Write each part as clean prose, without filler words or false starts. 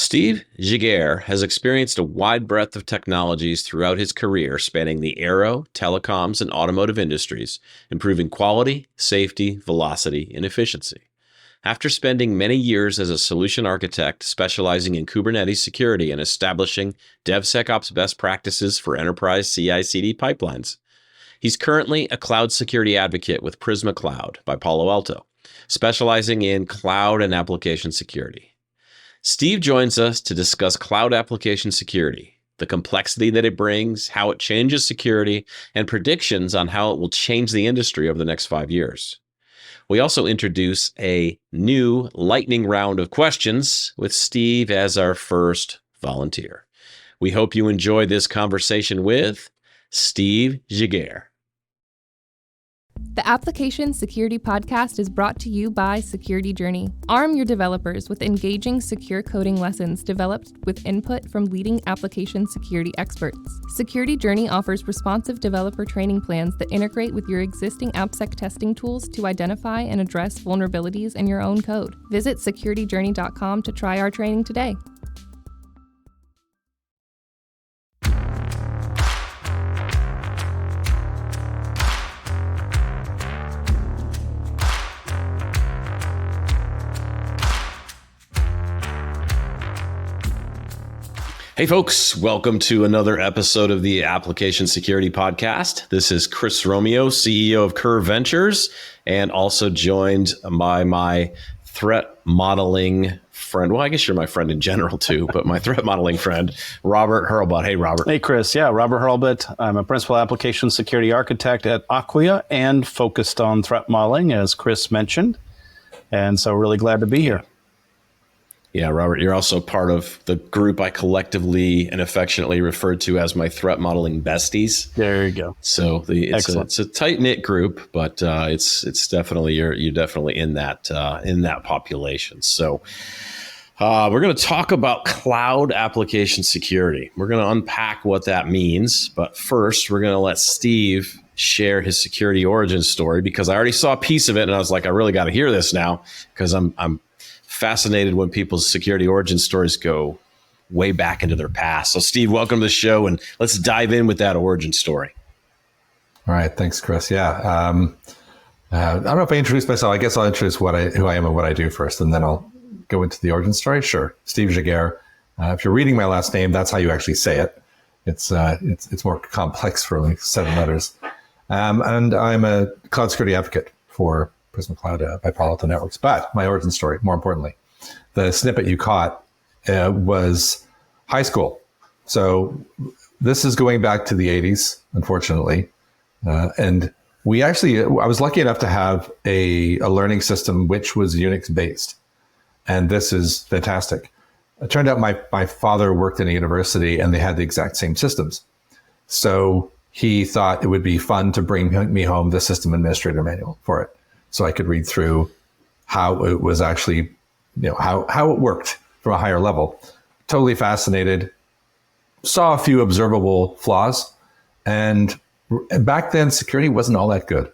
Steve Giguere has experienced a wide breadth of technologies throughout his career, spanning the aero, telecoms, and automotive industries, improving quality, safety, velocity, and efficiency. After spending many years as a solution architect specializing in Kubernetes security and establishing DevSecOps best practices for enterprise CI/CD pipelines, he's currently a cloud security advocate with Prisma Cloud by Palo Alto, specializing in cloud and application security. Steve joins us to discuss cloud application security, the complexity that it brings, how it changes security, and predictions on how it will change the industry over the next 5 years. We also introduce a new lightning round of questions with Steve as our first volunteer. We hope you enjoy this conversation with Steve Giguere. The Application Security Podcast is brought to you by Security Journey. Arm your developers with engaging secure coding lessons developed with input from leading application security experts. Security Journey offers responsive developer training plans that integrate with your existing AppSec testing tools to identify and address vulnerabilities in your own code. Visit securityjourney.com to try our training today. Hey folks, welcome to another episode of the Application Security Podcast. This is Chris Romeo, CEO of Curve Ventures, and also joined by my threat modeling friend. Well, I guess you're my friend in general too, but my threat modeling friend, Robert Hurlbut. Hey, Robert. Hey, Chris. Yeah, Robert Hurlbut. I'm a principal application security architect at Acquia and focused on threat modeling, as Chris mentioned. And so really glad to be here. Yeah, Robert, you're also part of the group I collectively and affectionately referred to as my threat modeling besties. There you go. So it's a tight-knit group, but it's definitely you're definitely in that population. So we're going to talk about cloud application security. We're going to unpack what that means, but first we're going to let Steve share his security origin story, because I already saw a piece of it and I was like, I really got to hear this now, because I'm fascinated when people's security origin stories go way back into their past. So Steve, welcome to the show, and let's dive in with that origin story. All right. Thanks, Chris. Yeah. I don't know if I introduced myself. I guess I'll introduce who I am and what I do first, and then I'll go into the origin story. Sure. Steve Giguere. If you're reading my last name, that's how you actually say it. It's more complex for like 7 letters. And I'm a cloud security advocate for Prisma Cloud by Palo Alto Networks. But my origin story, more importantly, the snippet you caught was high school. So this is going back to the 80s, unfortunately. And I was lucky enough to have a learning system which was Unix based. And this is fantastic. It turned out my father worked in a university and they had the exact same systems. So he thought it would be fun to bring me home the system administrator manual for it, so I could read through how it was actually, how it worked from a higher level. Totally fascinated. Saw a few observable flaws. And back then, security wasn't all that good.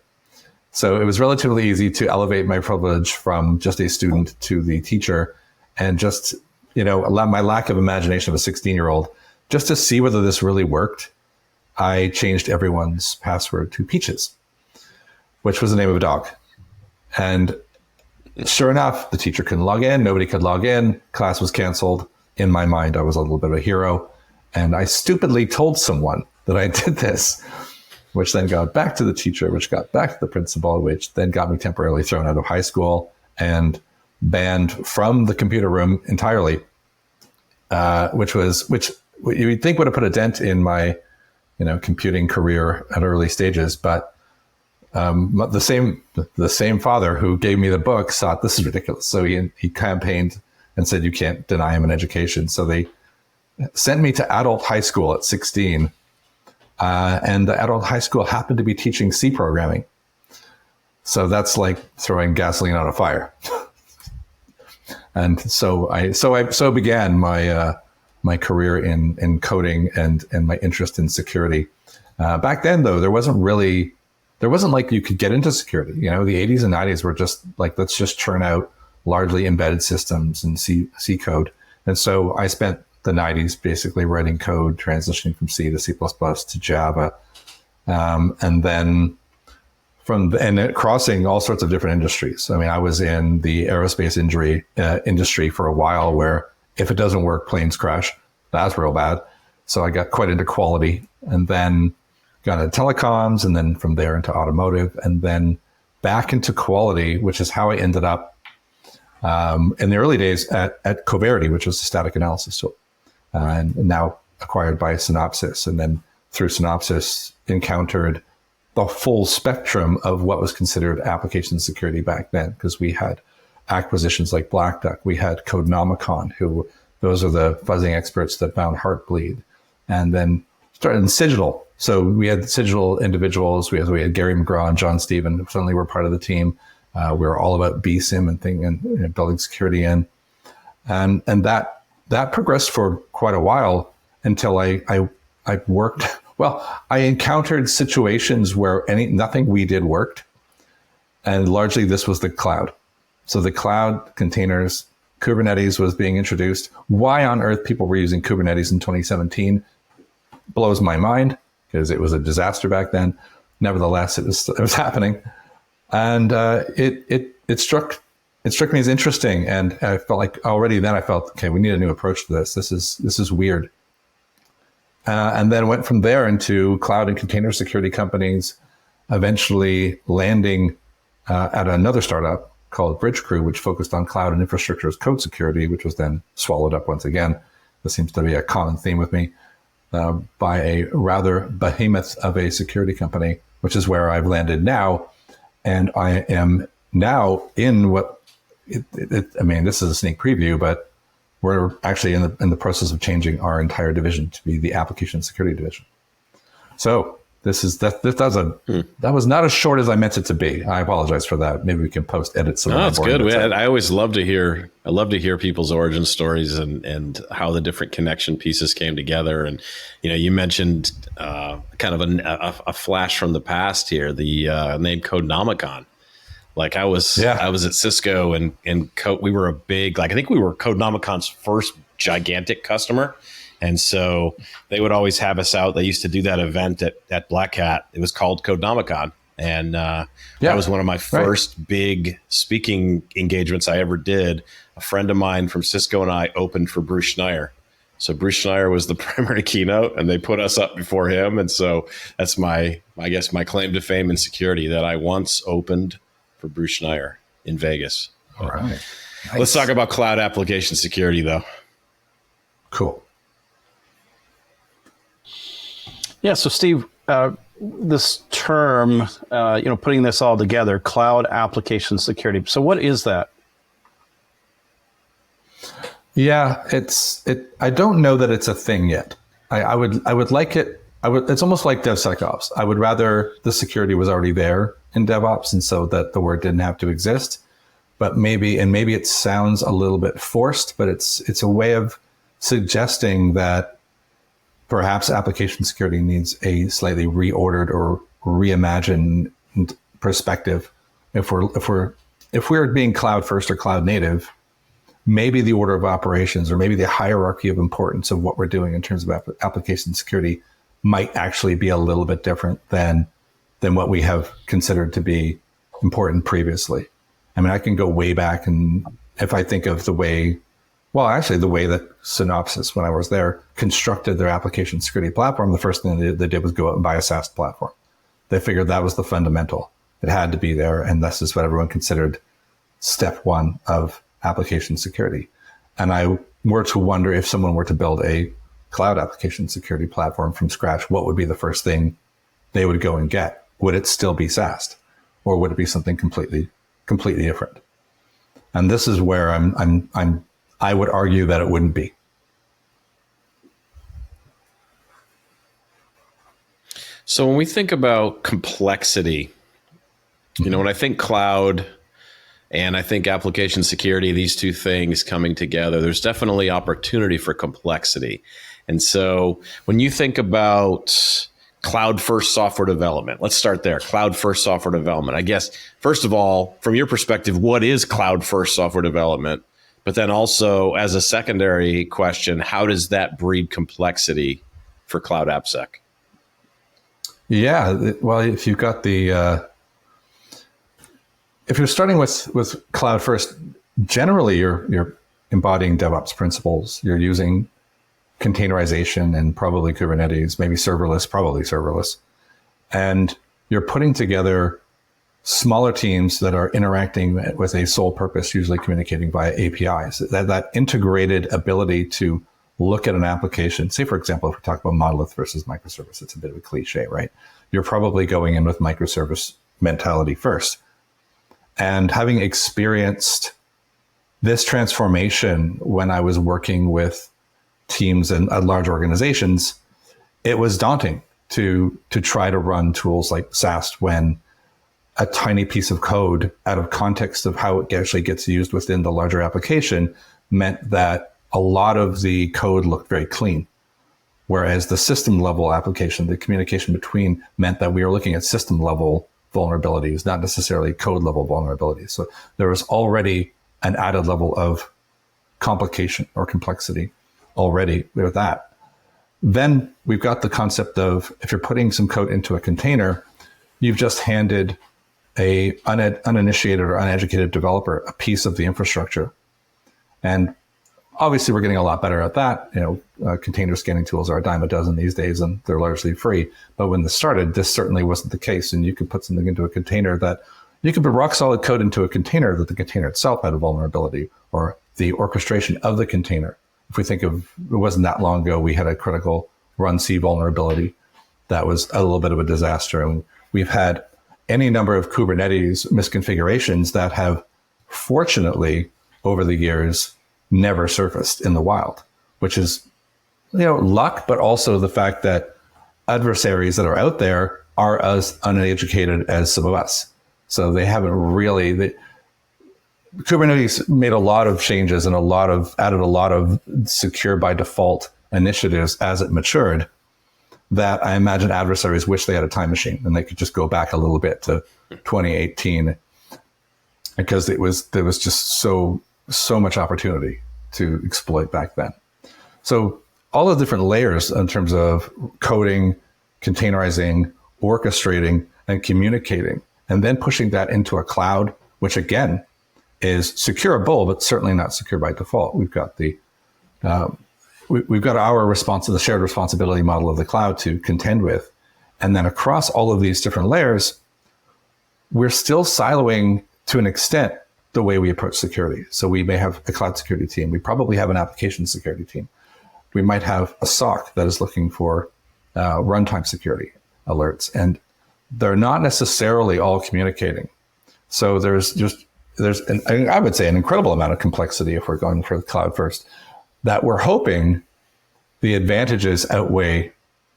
So it was relatively easy to elevate my privilege from just a student to the teacher, and just, my lack of imagination of a 16-year-old, just to see whether this really worked. I changed everyone's password to Peaches, which was the name of a dog. And sure enough, the teacher couldn't log in. Nobody could log in. Class was canceled. In my mind, I was a little bit of a hero. And I stupidly told someone that I did this, which then got back to the teacher, which got back to the principal, which then got me temporarily thrown out of high school and banned from the computer room entirely, which you would think would have put a dent in my, computing career at early stages. But the same father who gave me the book thought this is ridiculous. So he campaigned and said, you can't deny him an education. So they sent me to adult high school at 16. And the adult high school happened to be teaching C programming. So that's like throwing gasoline on a fire. And so began my career in coding and my interest in security. Back then, though, there wasn't like you could get into security. The 80s and 90s were just like, let's just churn out largely embedded systems and C code. And so I spent the 90s basically writing code, transitioning from C to C++ to Java. And then crossing all sorts of different industries. I mean, I was in the aerospace industry for a while, where if it doesn't work, planes crash. That's real bad. So I got quite into quality, and then got into telecoms, and then from there into automotive, and then back into quality, which is how I ended up in the early days at Coverity, which was a static analysis tool, and now acquired by Synopsys. And then through Synopsys encountered the full spectrum of what was considered application security back then, because we had acquisitions like Black Duck, we had Codenomicon, those are the fuzzing experts that found Heartbleed, and then started in Cigital. So we had Cigital individuals, we had Gary McGraw and John Stephen, suddenly were part of the team. We were all about BSIM and building security in, and that progressed for quite a while until I worked. Well, I encountered situations where nothing we did worked, and largely this was the cloud. So the cloud containers, Kubernetes was being introduced. Why on earth people were using Kubernetes in 2017 blows my mind, because it was a disaster back then. Nevertheless, it was happening, and it struck me as interesting, and I felt like already then I felt, okay, we need a new approach to this. This is weird. And then went from there into cloud and container security companies, eventually landing at another startup called Bridge Crew, which focused on cloud and infrastructure as code security, which was then swallowed up once again. This seems to be a common theme with me, by a rather behemoth of a security company, which is where I've landed now. And I am now in I mean, this is a sneak preview, but we're actually in the process of changing our entire division to be the application security division. So that was not as short as I meant it to be. I apologize for that. Maybe we can post edit some. No, it's good. I always love to hear. I love to hear people's origin stories and how the different connection pieces came together. And you mentioned kind of a flash from the past here. The name Codenomicon. Like I was at Cisco and we were a big, I think we were Codenomicon's first gigantic customer. And so they would always have us out. They used to do that event at Black Hat. It was called Codenomicon. And that was one of my first big speaking engagements I ever did. A friend of mine from Cisco and I opened for Bruce Schneier. So Bruce Schneier was the primary keynote, and they put us up before him. And so that's my claim to fame in security, that I once opened for Bruce Schneier in Vegas. All right. Nice. Let's talk about cloud application security, though. Cool. Yeah. So, Steve, this term, putting this all together, cloud application security. So, what is that? Yeah, I don't know that it's a thing yet. I would like it. It's almost like DevSecOps. I would rather the security was already there in DevOps, and so that the word didn't have to exist. But maybe it sounds a little bit forced, but it's a way of suggesting that perhaps application security needs a slightly reordered or reimagined perspective. If we're being cloud first or cloud native, maybe the order of operations or maybe the hierarchy of importance of what we're doing in terms of application security might actually be a little bit different than what we have considered to be important previously. I mean, I can go way back, and if I think of the way that Synopsys, when I was there, constructed their application security platform, the first thing they did was go out and buy a SaaS platform. They figured that was the fundamental. It had to be there, and this is what everyone considered step one of application security. And I were to wonder, if someone were to build a cloud application security platform from scratch, what would be the first thing they would go and get? Would it still be SaaS, or would it be something completely different? And this is where I would argue that it wouldn't be. So when we think about complexity, when I think cloud and I think application security, these two things coming together, there's definitely opportunity for complexity. And so when you think about cloud first software development, let's start there. Cloud first software development. I guess, first of all, from your perspective, what is cloud first software development? But then also, as a secondary question, how does that breed complexity for Cloud AppSec? Yeah, well, if you've got if you're starting with cloud first, generally you're embodying DevOps principles. You're using containerization and probably Kubernetes, maybe serverless, probably serverless. And you're putting together smaller teams that are interacting with a sole purpose, usually communicating via APIs. That integrated ability to look at an application, say, for example, if we talk about monolith versus microservice, it's a bit of a cliche, right? You're probably going in with microservice mentality first. And having experienced this transformation when I was working with teams and large organizations, it was daunting to try to run tools like SAST when a tiny piece of code out of context of how it actually gets used within the larger application meant that a lot of the code looked very clean. Whereas the system level application, the communication between, meant that we were looking at system level vulnerabilities, not necessarily code level vulnerabilities. So there was already an added level of complication or complexity already with that. Then we've got the concept of, if you're putting some code into a container, you've just handed a uninitiated or uneducated developer a piece of the infrastructure. And obviously we're getting a lot better at that. Container scanning tools are a dime a dozen these days, and they're largely free. But when this started, this certainly wasn't the case. And you could put something into a container that you could put rock solid code into a container that the container itself had a vulnerability, or the orchestration of the container. If we think of, it wasn't that long ago, we had a critical run C vulnerability that was a little bit of a disaster. And we've had any number of Kubernetes misconfigurations that have, fortunately, over the years, never surfaced in the wild, which is, luck, but also the fact that adversaries that are out there are as uneducated as some of us. So they haven't really, Kubernetes made a lot of changes and added a lot of secure by default initiatives as it matured, that I imagine adversaries wish they had a time machine and they could just go back a little bit to 2018, because there was just so much opportunity to exploit back then. So all the different layers in terms of coding, containerizing, orchestrating, and communicating, and then pushing that into a cloud, which again is secureable, but certainly not secure by default. We've got the the shared responsibility model of the cloud to contend with. And then across all of these different layers, we're still siloing to an extent the way we approach security. So we may have a cloud security team. We probably have an application security team. We might have a SOC that is looking for runtime security alerts, and they're not necessarily all communicating. So I would say an incredible amount of complexity if we're going for the cloud first, that we're hoping the advantages outweigh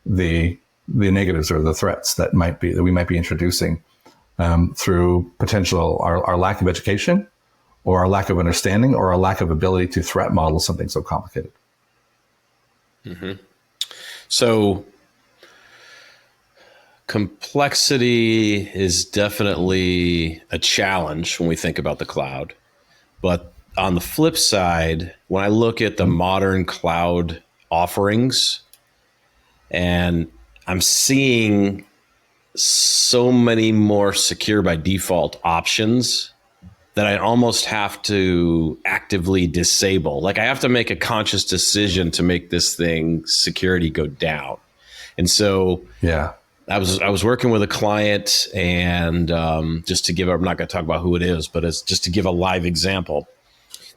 the negatives or the threats that we might be introducing through potential our lack of education, or our lack of understanding, or our lack of ability to threat model something so complicated. Mm-hmm. So complexity is definitely a challenge when we think about the cloud. But on the flip side, when I look at the modern cloud offerings, and I'm seeing so many more secure by default options that I almost have to actively disable. Like I have to make a conscious decision to make this thing security go down. And so yeah, I was working with a client, and just to give, I'm not going to talk about who it is, but it's just to give a live example.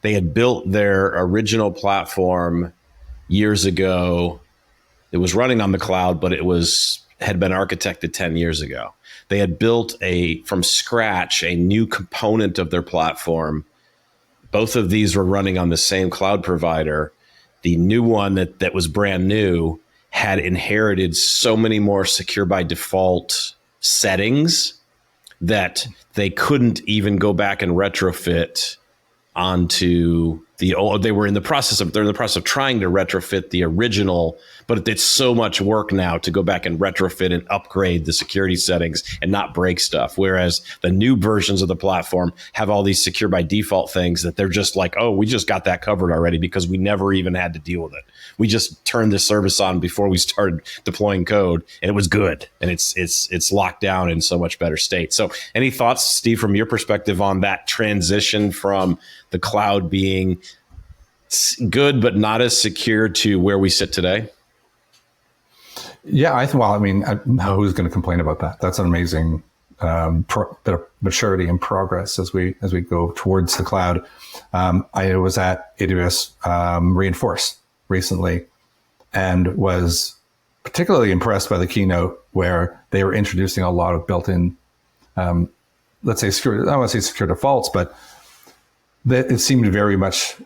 They had built their original platform years ago. It was running on the cloud, but had been architected 10 years ago. They had built from scratch a new component of their platform. Both of these were running on the same cloud provider. The new one that was brand new had inherited so many more secure by default settings that they couldn't even go back and retrofit onto They were in the process of trying to retrofit the original, but it's so much work now to go back and retrofit and upgrade the security settings and not break stuff. Whereas the new versions of the platform have all these secure by default things that they're just like, oh, we just got that covered already because we never even had to deal with it. We just turned this service on before we started deploying code, and it was good, and it's locked down in so much better state. So, any thoughts, Steve, from your perspective on that transition from the cloud being good but not as secure to where we sit today? Yeah, who's going to complain about that? That's an amazing bit of maturity and progress as we go towards the cloud. I was at AWS Reinforce recently and was particularly impressed by the keynote where they were introducing a lot of built-in, let's say, secure, I don't want to say secure defaults, but it seemed very much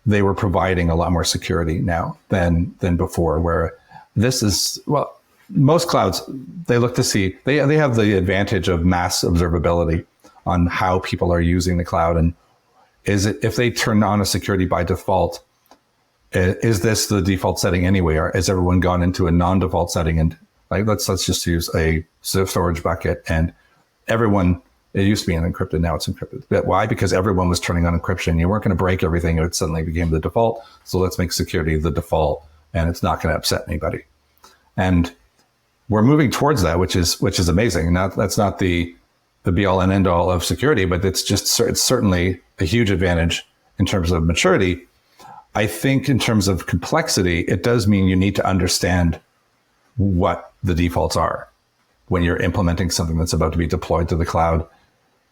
they were providing a lot more security now than before, where this is, well, most clouds, they look to see, they have the advantage of mass observability on how people are using the cloud. And if they turn on a security by default, is this the default setting anyway? Or has everyone gone into a non-default setting? And like, let's just use a storage bucket, and everyone, it used to be unencrypted, now it's encrypted. But why? Because everyone was turning on encryption. You weren't going to break everything. It suddenly became the default. So let's make security the default, and it's not going to upset anybody. And we're moving towards that, which is amazing. Now, that's not the be all and end all of security, but it's certainly a huge advantage in terms of maturity. I think in terms of complexity, it does mean you need to understand what the defaults are when you're implementing something that's about to be deployed to the cloud.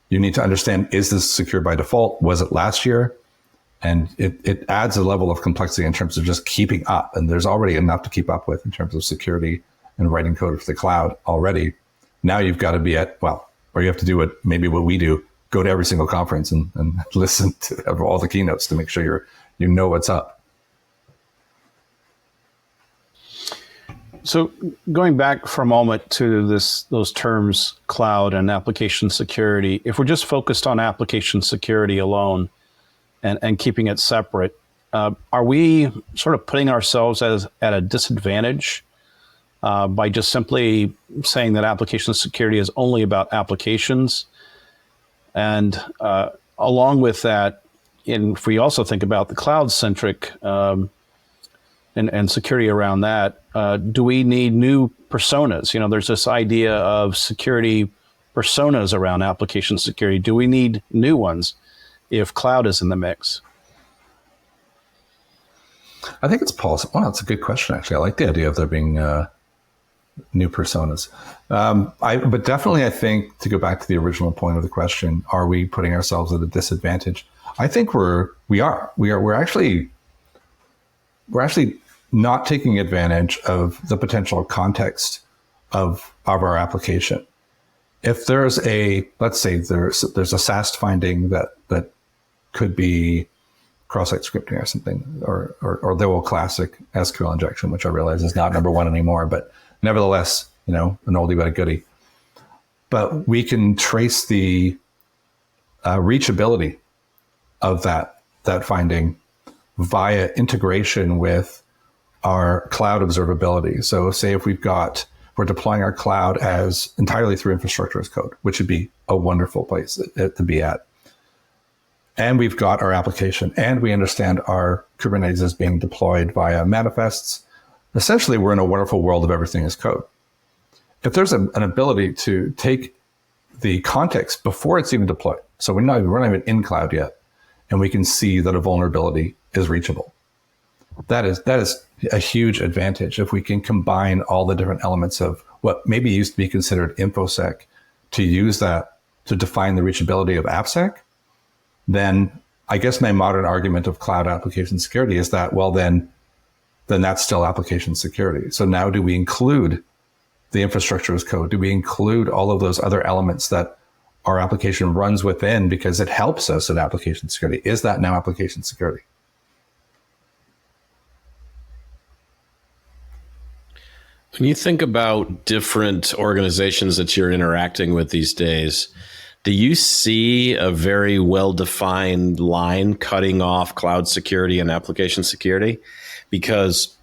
You need to understand, is this secure by default? Was it last year? And it adds a level of complexity in terms of just keeping up. And there's already enough to keep up with in terms of security and writing code for the cloud already. Now you've got to be or you have to do what we do, go to every single conference and listen to all the keynotes to make sure you know what's up. So going back for a moment to those terms, cloud and application security, if we're just focused on application security alone and keeping it separate, are we sort of putting ourselves at a disadvantage by just simply saying that application security is only about applications? And along with that, if we also think about the cloud-centric and security around that, do we need new personas? There's this idea of security personas around application security. Do we need new ones if cloud is in the mix? I think it's possible. Well, that's a good question, actually. I like the idea of there being new personas. But definitely, I think, to go back to the original point of the question, are we putting ourselves at a disadvantage? I think we are. We're actually not taking advantage of the potential context of our application. If there's let's say there's a SAST finding that could be cross-site scripting or something, or the old classic SQL injection, which I realize is not number one anymore, but nevertheless, an oldie but a goodie. But we can trace the reachability of that finding via integration with our cloud observability. So say if we're deploying our cloud as entirely through infrastructure as code, which would be a wonderful place to be at. And we've got our application, and we understand our Kubernetes is being deployed via manifests. Essentially, we're in a wonderful world of everything as code. If there's an ability to take the context before it's even deployed, so we're not even in cloud yet, and we can see that a vulnerability is reachable, that is a huge advantage. If we can combine all the different elements of what maybe used to be considered InfoSec to use that to define the reachability of AppSec, then I guess my modern argument of cloud application security is that, well, then that's still application security. So now do we include the infrastructure as code? Do we include all of those other elements that our application runs within because it helps us in application security? Is that now application security? When you think about different organizations that you're interacting with these days, Do you see a very well-defined line cutting off cloud security and application security? Because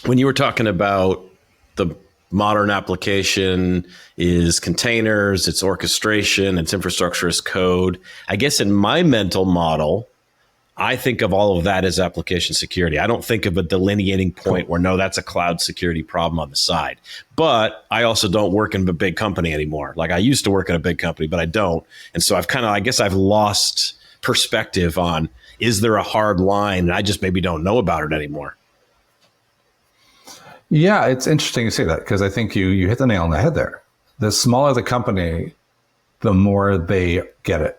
when you were talking about the modern application is containers, it's orchestration, it's infrastructure as code, I guess in my mental model, I think of all of that as application security. I don't think of a delineating point where, no, that's a cloud security problem on the side. But I also don't work in a big company anymore. Like I used to work in a big company, but I don't. And so I guess I've lost perspective on, is there a hard line? And I just maybe don't know about it anymore. Yeah, it's interesting to say that, because I think you hit the nail on the head there. The smaller the company, the more they get it.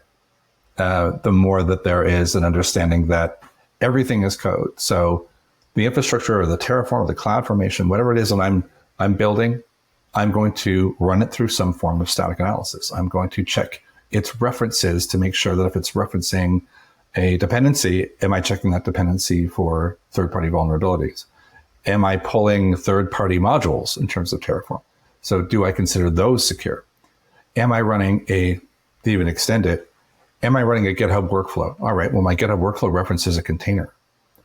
The more that there is an understanding that everything is code. So the infrastructure or the Terraform or the CloudFormation, whatever it is that I'm building, I'm going to run it through some form of static analysis. I'm going to check its references to make sure that if it's referencing a dependency, am I checking that dependency for third-party vulnerabilities? Am I pulling third-party modules in terms of Terraform? So do I consider those secure? Am I running to even extend it, am I running a GitHub workflow? All right, well, my GitHub workflow references a container.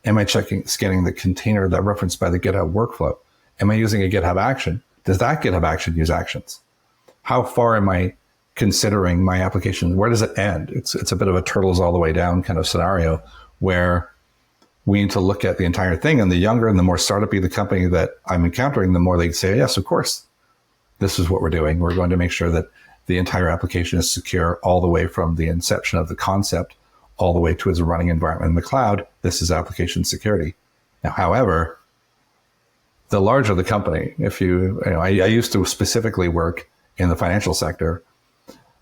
Am I scanning the container that referenced by the GitHub workflow? Am I using a GitHub action? Does that GitHub action use actions? How far am I considering my application? Where does it end? It's a bit of a turtles all the way down kind of scenario where we need to look at the entire thing. And the younger and the more startup-y the company that I'm encountering, the more they say, yes, of course, this is what we're doing. We're going to make sure that the entire application is secure all the way from the inception of the concept all the way to its running environment in the cloud. This is application security. Now, however, the larger the company, I used to specifically work in the financial sector.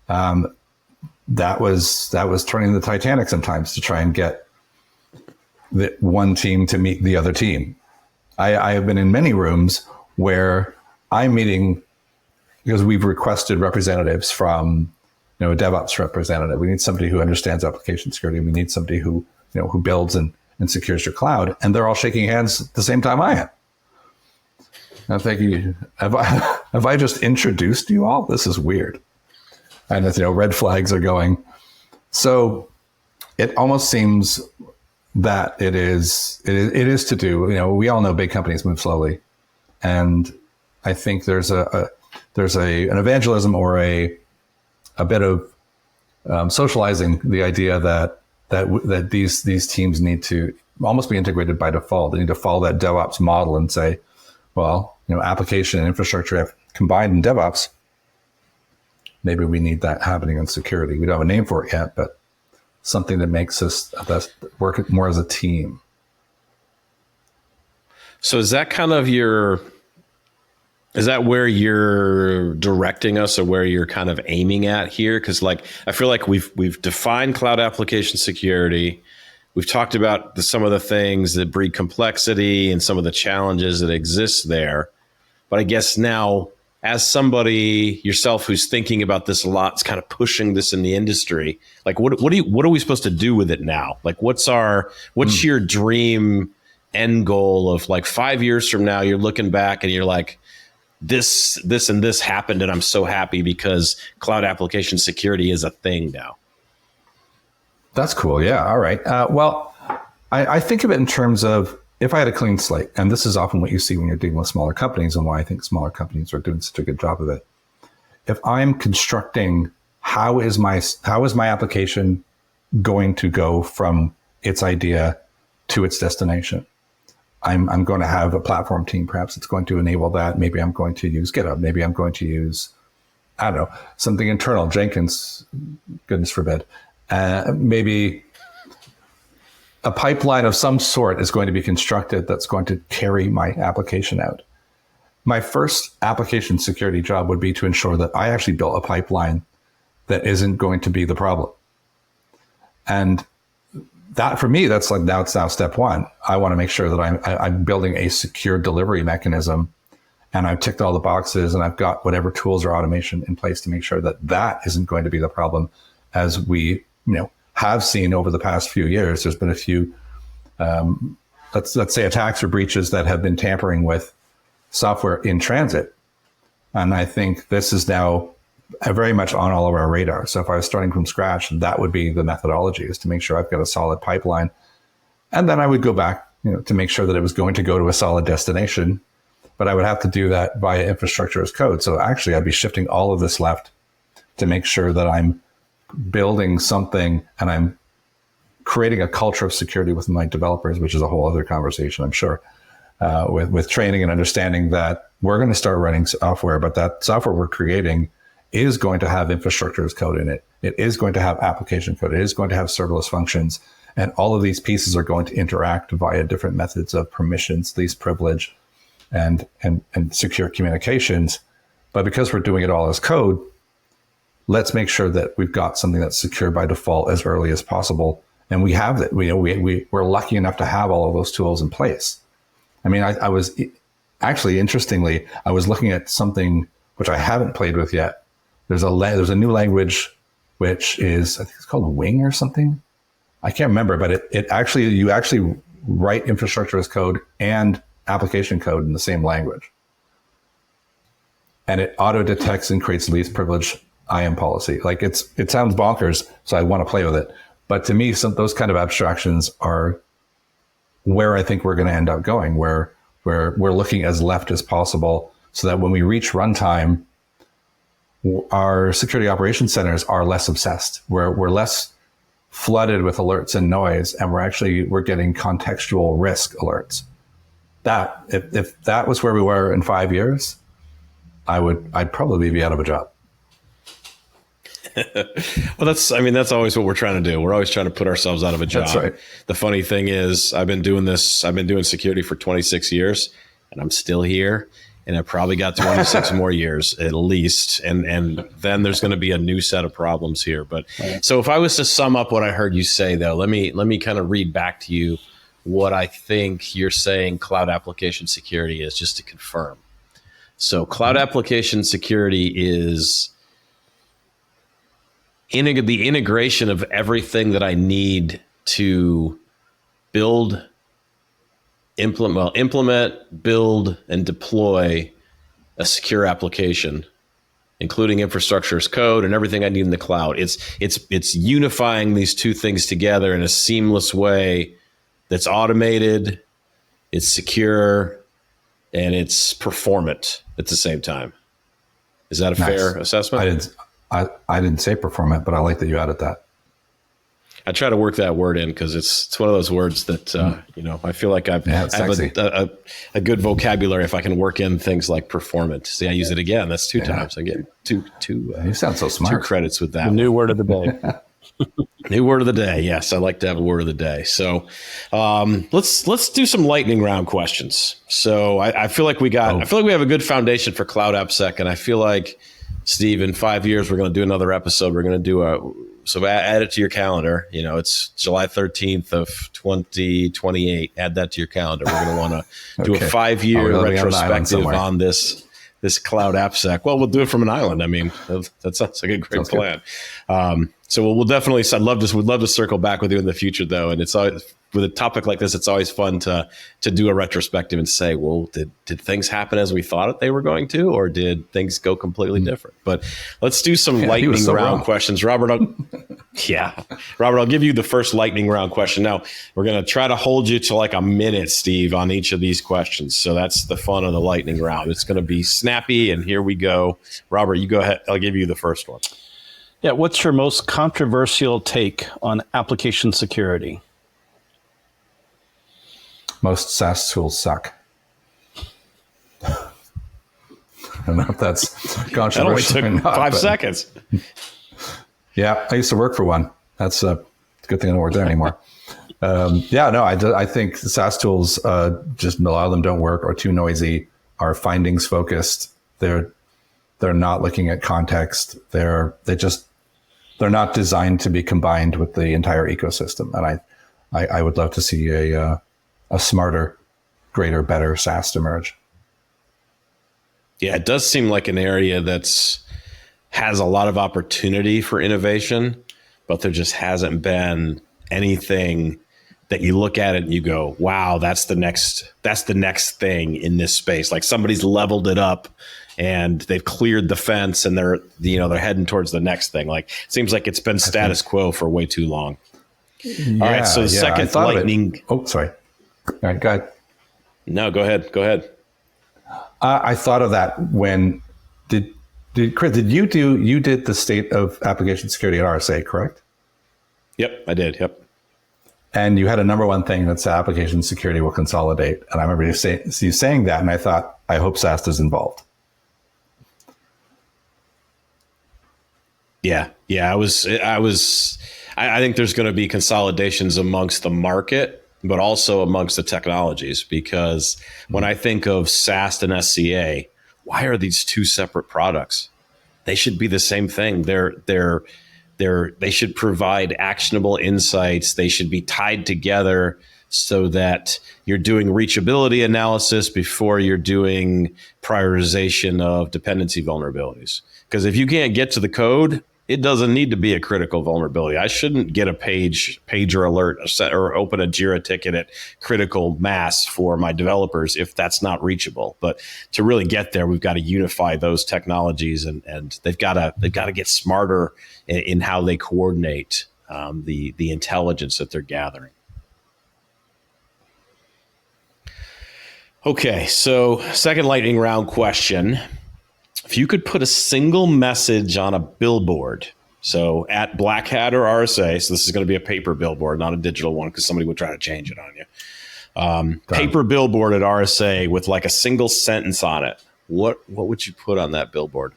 That was turning the Titanic sometimes to try and get the one team to meet the other team. I have been in many rooms where I'm meeting, because we've requested representatives from, a DevOps representative. We need somebody who understands application security. We need somebody who builds and secures your cloud. And they're all shaking hands at the same time I am. I'm thinking, have I just introduced you all? This is weird. And red flags are going. So it almost seems that it is to do. We all know big companies move slowly, and I think there's an evangelism or a bit of socializing the idea that these teams need to almost be integrated by default. They need to follow that DevOps model and say, well, application and infrastructure have combined in DevOps. Maybe we need that happening in security. We don't have a name for it yet, but something that makes us work more as a team. So is that kind of is that where you're directing us, or where you're kind of aiming at here? Because I feel like we've defined cloud application security. We've talked about some of the things that breed complexity and some of the challenges that exist there. But I guess now, as somebody yourself who's thinking about this a lot, is kind of pushing this in the industry, what are we supposed to do with it now? What's your dream end goal of 5 years from now? You're looking back and you're like, this and this happened, and I'm so happy because cloud application security is a thing now. That's cool. Yeah. All right. Well, I think of it in terms of, if I had a clean slate, and this is often what you see when you're dealing with smaller companies, and why I think smaller companies are doing such a good job of it. If I'm constructing, how is my application going to go from its idea to its destination? I'm going to have a platform team. Perhaps it's going to enable that. Maybe I'm going to use GitHub. Maybe I'm going to use, I don't know, something internal, Jenkins, goodness forbid. Maybe a pipeline of some sort is going to be constructed that's going to carry my application out. My first application security job would be to ensure that I actually built a pipeline that isn't going to be the problem. And that, for me, that's now step one. I want to make sure that I'm building a secure delivery mechanism, and I've ticked all the boxes, and I've got whatever tools or automation in place to make sure that isn't going to be the problem. As we have seen over the past few years, there's been a few, let's say, attacks or breaches that have been tampering with software in transit. And I think this is now very much on all of our radar. So if I was starting from scratch, that would be the methodology, is to make sure I've got a solid pipeline. And then I would go back, to make sure that it was going to go to a solid destination. But I would have to do that via infrastructure as code. So actually, I'd be shifting all of this left to make sure that I'm building something and I'm creating a culture of security with my developers, which is a whole other conversation, I'm sure, with training and understanding that we're going to start running software, but that software we're creating is going to have infrastructure as code in it. It is going to have application code. It is going to have serverless functions. And all of these pieces are going to interact via different methods of permissions, least privilege, and secure communications. But because we're doing it all as code, let's make sure that we've got something that's secure by default as early as possible. And we have that. We're lucky enough to have all of those tools in place. I mean, I was actually, interestingly, I was looking at something which I haven't played with yet. There's a new language, which is, I think it's called Wing or something. I can't remember, but you actually write infrastructure as code and application code in the same language. And it auto detects and creates least privilege IAM policy. Like it sounds bonkers, so I want to play with it. But to me, those kind of abstractions are where I think we're going to end up going, where we're looking as left as possible, so that when we reach runtime, our security operations centers are less obsessed. We're less flooded with alerts and noise, and we're getting contextual risk alerts. That if that was where we were in 5 years, I'd probably be out of a job. Well, that's always what we're trying to do. We're always trying to put ourselves out of a job. That's right. The funny thing is, I've been doing security for 26 years, and I'm still here. And I probably got 26 more years at least. And then there's going to be a new set of problems here. But so if I was to sum up what I heard you say, though, let me kind of read back to you what I think you're saying cloud application security is, just to confirm. So cloud application security is the integration of everything that I need to implement, build, and deploy a secure application, including infrastructure as code and everything I need in the cloud. It's unifying these two things together in a seamless way that's automated, it's secure, and it's performant at the same time. Is that a fair assessment? I didn't say performant, but I like that you added that. I try to work that word in because it's one of those words that, I feel like I have a good vocabulary if I can work in things like performant. See, I use it again. That's two times. I get two. You sound so smart. 2 credits with that. The new word of the day. New word of the day. Yes, I like to have a word of the day. So let's do some lightning round questions. So I feel like we have a good foundation for Cloud AppSec, and I feel like, Steve, in 5 years we're going to do another episode. We're going to do so add it to your calendar. It's July 13th of 2028. Add that to your calendar. We're going to want to do a 5-year retrospective on this Cloud AppSec. Well, we'll do it from an island. I mean, that sounds like a great plan. So we'll definitely. We'd love to circle back with you in the future, though. And it's always, with a topic like this, it's always fun to do a retrospective and say, well, did things happen as we thought they were going to, or did things go completely different? But let's do some lightning round questions. Robert, I'll give you the first lightning round question. Now, we're going to try to hold you to like a minute, Steve, on each of these questions. So that's the fun of the lightning round. It's going to be snappy, and here we go. Robert, you go ahead. I'll give you the first one. Yeah, what's your most controversial take on application security? Most SaaS tools suck. I don't know if that's controversial. That only took 5 seconds. Yeah, I used to work for one. That's a good thing I don't work there anymore. I think the SaaS tools, just a lot of them don't work, are too noisy, are findings focused. They're not looking at context. They're not designed to be combined with the entire ecosystem. And I would love to see a smarter, greater, better SaaS emerge. Yeah, it does seem like an area has a lot of opportunity for innovation, but there just hasn't been anything that you look at it and you go, wow, that's the next thing in this space. Like somebody's leveled it up and they've cleared the fence and they're heading towards the next thing. Like it seems like it's been status quo for way too long. All right. So the second lightning. Oh, sorry. All right, go ahead. No, go ahead. I thought of that when Chris, you did the state of application security at RSA, correct? Yep, I did. Yep. And you had a number one thing that's application security will consolidate. And I remember you saying that, and I thought, I hope SAST is involved. Yeah. I think there's going to be consolidations amongst the market, but also amongst the technologies, because when I think of SAST and SCA, why are these two separate products? They should be the same thing. They should provide actionable insights. They should be tied together so that you're doing reachability analysis before you're doing prioritization of dependency vulnerabilities. Because if you can't get to the code, it doesn't need to be a critical vulnerability. I shouldn't get a pager alert or open a Jira ticket at critical mass for my developers if that's not reachable. But to really get there, we've got to unify those technologies, and they've got to get smarter in how they coordinate the intelligence that they're gathering. Okay, so second lightning round question. If you could put a single message on a billboard, so at Black Hat or RSA, so this is going to be a paper billboard, not a digital one, because somebody would try to change it on you. Paper billboard at RSA with like a single sentence on it. What would you put on that billboard?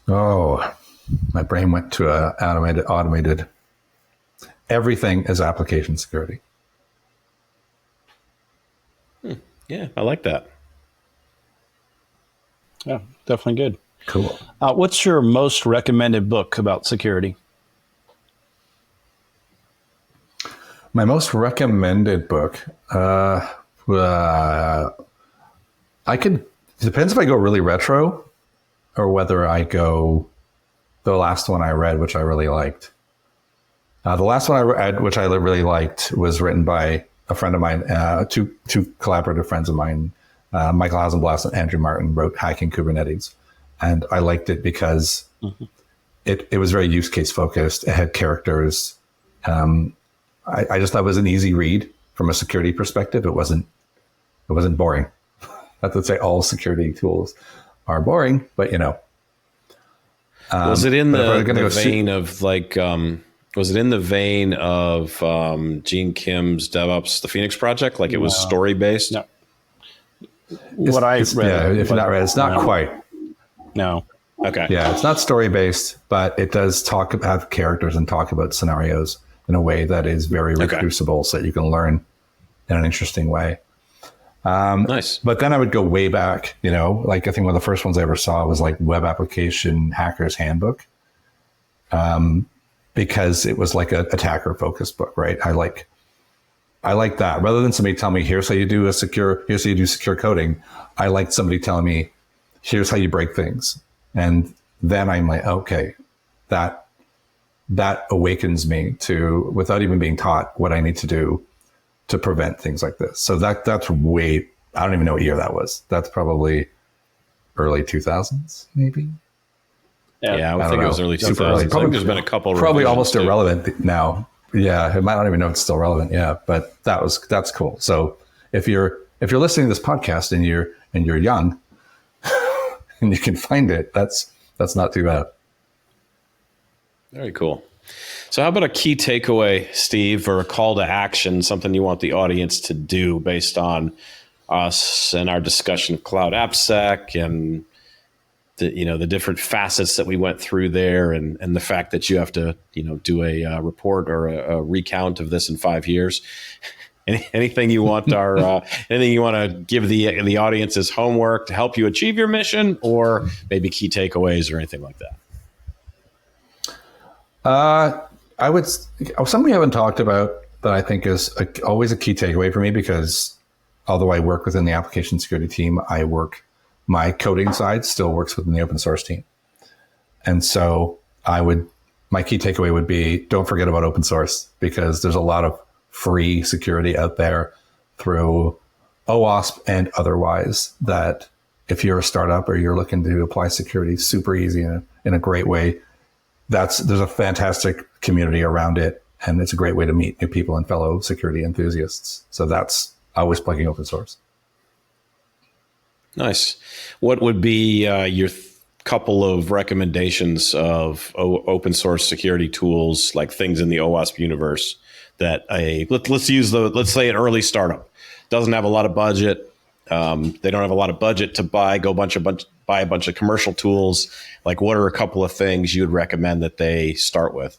Oh, my brain went to automated. Everything is application security. Yeah, I like that. Yeah, definitely good. Cool. What's your most recommended book about security? My most recommended book, it depends if I go really retro or whether I go the last one I read, which I really liked. The last one I read, which I really liked, was written by a friend of mine, two collaborative friends of mine, Michael Hasenblast and Andrew Martin, wrote Hacking Kubernetes. And I liked it because it was very use case focused. It had characters. I just thought it was an easy read from a security perspective. It wasn't boring. Not to say all security tools are boring, but was it in the vein of like? Was it in the vein of Gene Kim's DevOps, the Phoenix Project? Like it was story based? No. What I read. Yeah, if you're not read, it's not quite. No. Okay. Yeah, it's not story based, but it does have characters and talk about scenarios in a way that is very reproducible, so that you can learn in an interesting way. Nice. But then I would go way back. Like I think one of the first ones I ever saw was like Web Application Hacker's Handbook. Because it was like a attacker focused book, right? I like that rather than somebody tell me, here's how you do secure coding. I like somebody telling me, here's how you break things. And then I'm like, okay, that awakens me to, without even being taught, what I need to do to prevent things like this. So that's way, I don't even know what year that was. That's probably early 2000s, maybe. Yeah, I would think it was early 2000s. Early. I think there's been a couple. Probably almost irrelevant now. Yeah, I don't even know if it's still relevant. Yeah, but that's cool. So if you're listening to this podcast and you're young and you can find it, that's not too bad. Very cool. So how about a key takeaway, Steve, or a call to action, something you want the audience to do based on us and our discussion of Cloud AppSec and the different facets that we went through there, and the fact that you have to do a report or a recount of this in 5 years. Anything you want anything you want to give the audience as homework to help you achieve your mission, or maybe key takeaways or anything like that? Something we haven't talked about that I think is always a key takeaway for me, because although I work within the application security team, my coding side still works within the open source team. And so I would my key takeaway would be don't forget about open source, because there's a lot of free security out there through OWASP and otherwise that if you're a startup or you're looking to apply security super easy in a great way, there's a fantastic community around it. And it's a great way to meet new people and fellow security enthusiasts. So that's always plugging open source. Nice. What would be your couple of recommendations of open source security tools, like things in the OWASP universe that let's say an early startup doesn't have a lot of budget. They don't have a lot of budget to buy a bunch of commercial tools. Like, what are a couple of things you would recommend that they start with?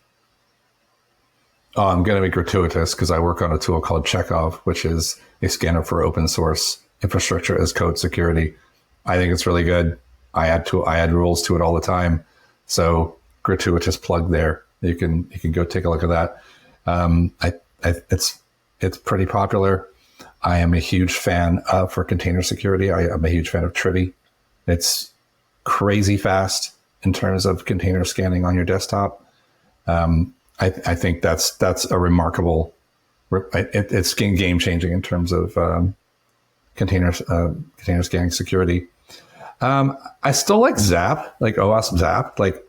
Oh, I'm going to be gratuitous because I work on a tool called Chekhov, which is a scanner for open source infrastructure as code security. I think it's really good. I add rules to it all the time. So gratuitous plug there. You can go take a look at that. It's pretty popular. I am a huge fan for container security. I'm a huge fan of Trivy. It's crazy fast in terms of container scanning on your desktop. I think that's a remarkable. It's game changing in terms of container scanning security. I still like Zap, like OWASP Zap. Like,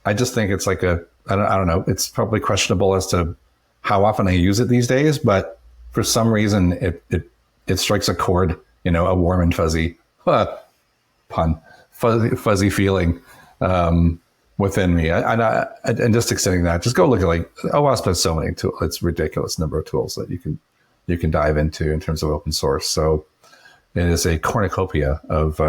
I just think it's like I don't know. It's probably questionable as to how often I use it these days, but for some reason it strikes a chord, a warm and fuzzy fuzzy feeling within me. And just extending that, just go look at like OWASP has so many tools. It's a ridiculous number of tools that you can dive into in terms of open source. So it is a cornucopia of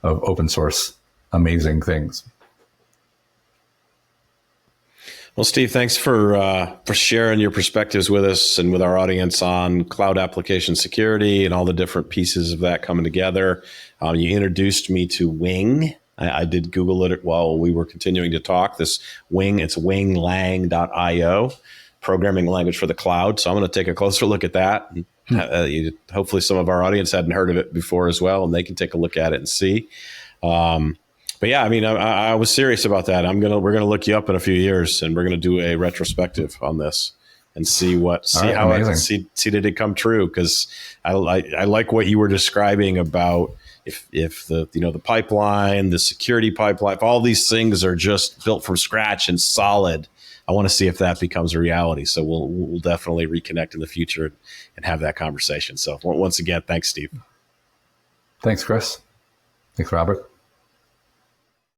open source amazing things. Well, Steve, thanks for sharing your perspectives with us and with our audience on cloud application security and all the different pieces of that coming together. You introduced me to Wing. I did Google it while we were continuing to talk. This Wing, it's winglang.io, programming language for the cloud. So I'm going to take a closer look at that. Hopefully some of our audience hadn't heard of it before as well, and they can take a look at it and see. But yeah, I mean, I was serious about that. We're gonna look you up in a few years, and we're gonna do a retrospective on this and see did it come true? Because I like what you were describing about if the pipeline, the security pipeline, if all these things are just built from scratch and solid. I want to see if that becomes a reality. So we'll definitely reconnect in the future and have that conversation. So once again, thanks, Steve. Thanks, Chris. Thanks, Robert.